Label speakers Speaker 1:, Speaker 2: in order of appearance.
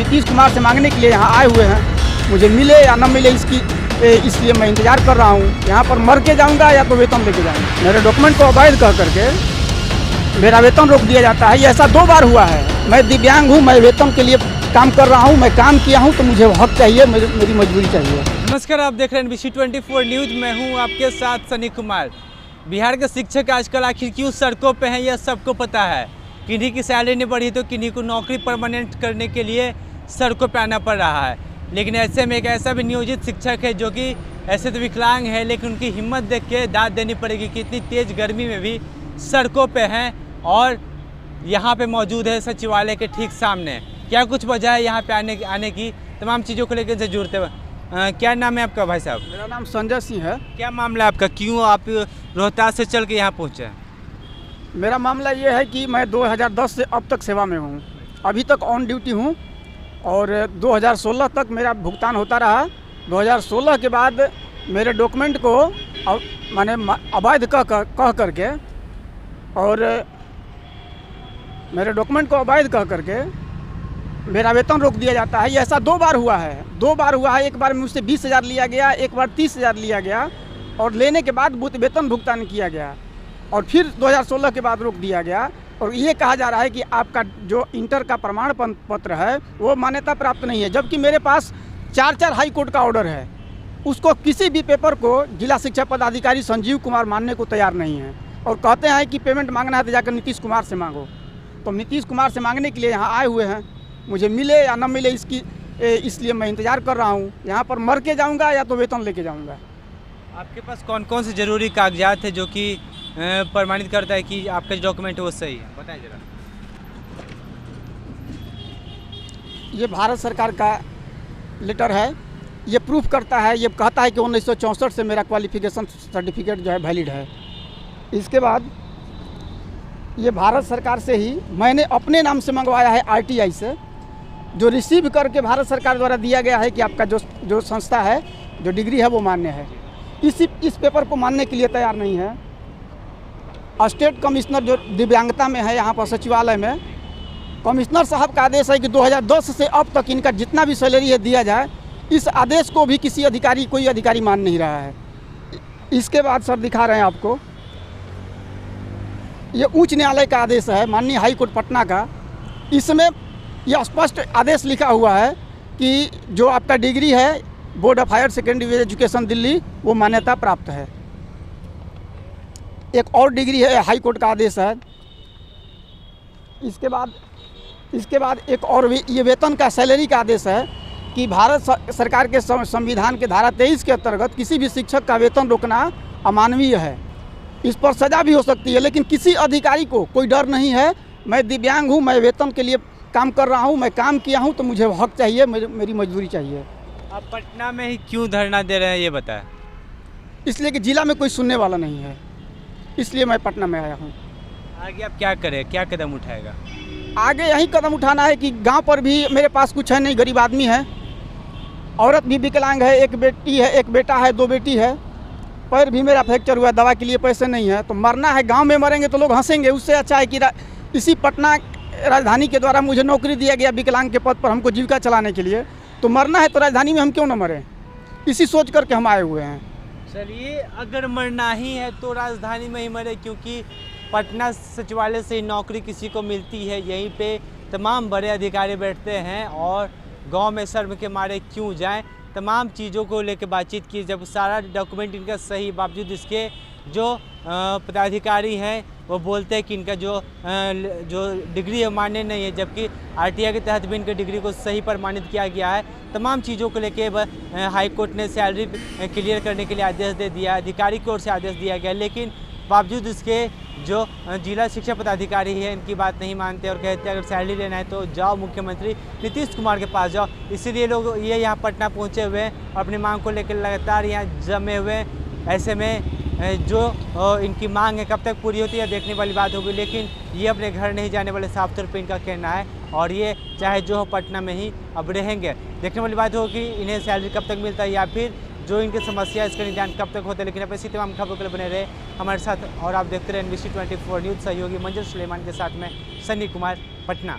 Speaker 1: नीतीश कुमार से मांगने के लिए यहाँ आए हुए हैं। मुझे मिले या न मिले इसलिए मैं इंतजार कर रहा हूँ। यहाँ पर मर के जाऊँगा या तो वेतन लेके जाऊँगा। मेरे डॉक्यूमेंट को अवैध कह करके मेरा वेतन रोक दिया जाता है। ये ऐसा 2 बार हुआ है। मैं दिव्यांग हूँ, मैं वेतन के लिए काम कर रहा हूँ, मैं काम किया हूँ तो मुझे हक चाहिए, मेरी मजबूरी चाहिए।
Speaker 2: नमस्कार, आप देख रहे हैं NBC24 न्यूज़। मैं हूँ आपके साथ सनी कुमार। बिहार के शिक्षक आजकल आखिर क्यों सड़कों पे हैं यह सबको पता है। किन्हीं की सैलरी नहीं बढ़ी तो किन्हीं को नौकरी परमानेंट करने के लिए सड़कों पे आना पड़ रहा है। लेकिन ऐसे में एक ऐसा भी नियोजित शिक्षक है जो कि ऐसे तो विकलांग है, लेकिन उनकी हिम्मत देख के दाद देनी पड़ेगी कि इतनी तेज़ गर्मी में भी सड़कों पे हैं और यहाँ पे मौजूद है सचिवालय के ठीक सामने। क्या कुछ वजह है यहाँ पे आने की, तमाम चीज़ों को लेकर से जुड़ते हुए। क्या नाम है आपका भाई साहब?
Speaker 1: मेरा नाम संजय सिंह है।
Speaker 2: क्या मामला है आपका, क्यों आप रोहतास से चल के यहाँ पहुँचे?
Speaker 1: मेरा मामला ये है कि मैं 2010 से अब तक सेवा में हूँ। अभी तक ऑन ड्यूटी हूँ और 2016 तक मेरा भुगतान होता रहा। 2016 के बाद मेरे डॉक्यूमेंट को मैंने अवैध कह करके और मेरे डॉक्यूमेंट को अवैध कह करके मेरा वेतन रोक दिया जाता है। ये ऐसा 2 बार हुआ है। 2 बार हुआ है। एक बार मुझसे 20,000 लिया गया, एक बार 30,000 लिया गया और लेने के बाद वेतन भुगतान किया गया और फिर 2016 के बाद रोक दिया गया। और ये कहा जा रहा है कि आपका जो इंटर का प्रमाण पत्र है वो मान्यता प्राप्त नहीं है, जबकि मेरे पास 4 हाई कोर्ट का ऑर्डर है। उसको किसी भी पेपर को जिला शिक्षा पदाधिकारी संजीव कुमार मानने को तैयार नहीं है और कहते हैं कि पेमेंट मांगना है तो जाकर नीतीश कुमार से मांगो। तो नीतीश कुमार से मांगने के लिए यहाँ आए हुए हैं। मुझे मिले या न मिले इसलिए मैं इंतज़ार कर रहा हूँ। यहाँ पर मर के जाऊँगा या तो वेतन लेके जाऊँगा।
Speaker 2: आपके पास कौन कौन से ज़रूरी कागजात है जो कि प्रमाणित करता है कि आपका जो डॉक्यूमेंट है वो सही है? बताइए जरा।
Speaker 1: ये भारत सरकार का लेटर है। ये प्रूफ करता है, ये कहता है कि 1964 से मेरा क्वालिफिकेशन सर्टिफिकेट जो है वैलिड है। इसके बाद ये भारत सरकार से ही मैंने अपने नाम से मंगवाया है RTI से, जो रिसीव करके भारत सरकार द्वारा दिया गया है कि आपका जो संस्था है, जो डिग्री है वो मान्य है। इस पेपर को मानने के लिए तैयार नहीं है। स्टेट कमिश्नर जो दिव्यांगता में है यहाँ पर सचिवालय में, कमिश्नर साहब का आदेश है कि 2010 से अब तक इनका जितना भी सैलरी है दिया जाए। इस आदेश को भी कोई अधिकारी मान नहीं रहा है। इसके बाद सर दिखा रहे हैं आपको, ये उच्च न्यायालय का आदेश है, माननीय हाई कोर्ट पटना का। इसमें यह स्पष्ट आदेश लिखा हुआ है कि जो आपका डिग्री है board of higher secondary education Delhi, वो मान्यता प्राप्त है। एक और डिग्री है, हाई कोर्ट का आदेश है। इसके बाद एक और ये वेतन का सैलरी का आदेश है कि भारत सरकार के संविधान के धारा 23 के अंतर्गत किसी भी शिक्षक का वेतन रोकना अमानवीय है। इस पर सज़ा भी हो सकती है, लेकिन किसी अधिकारी को कोई डर नहीं है। मैं दिव्यांग हूँ, मैं वेतन के लिए काम कर रहा हूँ, मैं काम किया हूँ तो मुझे हक चाहिए, मेरी मजबूरी चाहिए।
Speaker 2: आप पटना में ही क्यों धरना दे रहे हैं ये बताएं?
Speaker 1: इसलिए कि जिला में कोई सुनने वाला नहीं है, इसलिए मैं पटना में आया हूँ।
Speaker 2: आगे आप क्या करें, क्या कदम उठाएगा?
Speaker 1: आगे यही कदम उठाना है कि गांव पर भी मेरे पास कुछ है नहीं, गरीब आदमी है, औरत भी विकलांग है, एक बेटी है, एक बेटा है, 2 बेटी है, पैर भी मेरा फ्रैक्चर हुआ है, दवा के लिए पैसे नहीं है। तो मरना है, गांव में मरेंगे तो लोग हंसेंगे। उससे अच्छा है कि इसी पटना राजधानी के द्वारा मुझे नौकरी दिया गया विकलांग के पद पर, हमको जीविका चलाने के लिए। तो मरना है तो राजधानी में हम क्यों ना मरें, इसी सोच करके हम आए हुए हैं।
Speaker 2: चलिए, अगर मरना ही है तो राजधानी में ही मरे, क्योंकि पटना सचिवालय से ही नौकरी किसी को मिलती है। यहीं पे तमाम बड़े अधिकारी बैठते हैं और गांव में शर्म के मारे क्यों जाएं। तमाम चीज़ों को लेकर बातचीत की, जब सारा डॉक्यूमेंट इनका सही, बावजूद इसके जो पदाधिकारी हैं वो बोलते हैं कि इनका जो डिग्री है मान्य नहीं है, जबकि RTI के तहत भी इनके डिग्री को सही प्रमाणित किया गया है। तमाम चीज़ों को लेकर हाई कोर्ट ने सैलरी क्लियर करने के लिए आदेश दे दिया, अधिकारी की ओर से आदेश दिया गया, लेकिन बावजूद इसके जो जिला शिक्षा पदाधिकारी है इनकी बात नहीं मानते और कहते हैं अगर सैलरी लेना है तो जाओ मुख्यमंत्री नीतीश कुमार के पास जाओ। इसीलिए लोग ये यहाँ पटना पहुँचे हुए हैं और अपनी मांग को लेकर लगातार यहाँ जमे हुए हैं। ऐसे में जो इनकी मांग है कब तक पूरी होती है देखने वाली बात होगी, लेकिन ये अपने घर नहीं जाने वाले, साफ तौर पर इनका कहना है। और ये चाहे जो हो पटना में ही अब रहेंगे। देखने वाली बात होगी इन्हें सैलरी कब तक मिलता है या फिर जो इनकी समस्या है इसका निदान कब तक होता है। लेकिन अब ऐसी तमाम खबरों के लिए बने रहे हमारे साथ और आप देखते रहे NBC24 न्यूज़। सहयोगी मंजर सुलेमान के साथ में सनी कुमार, पटना।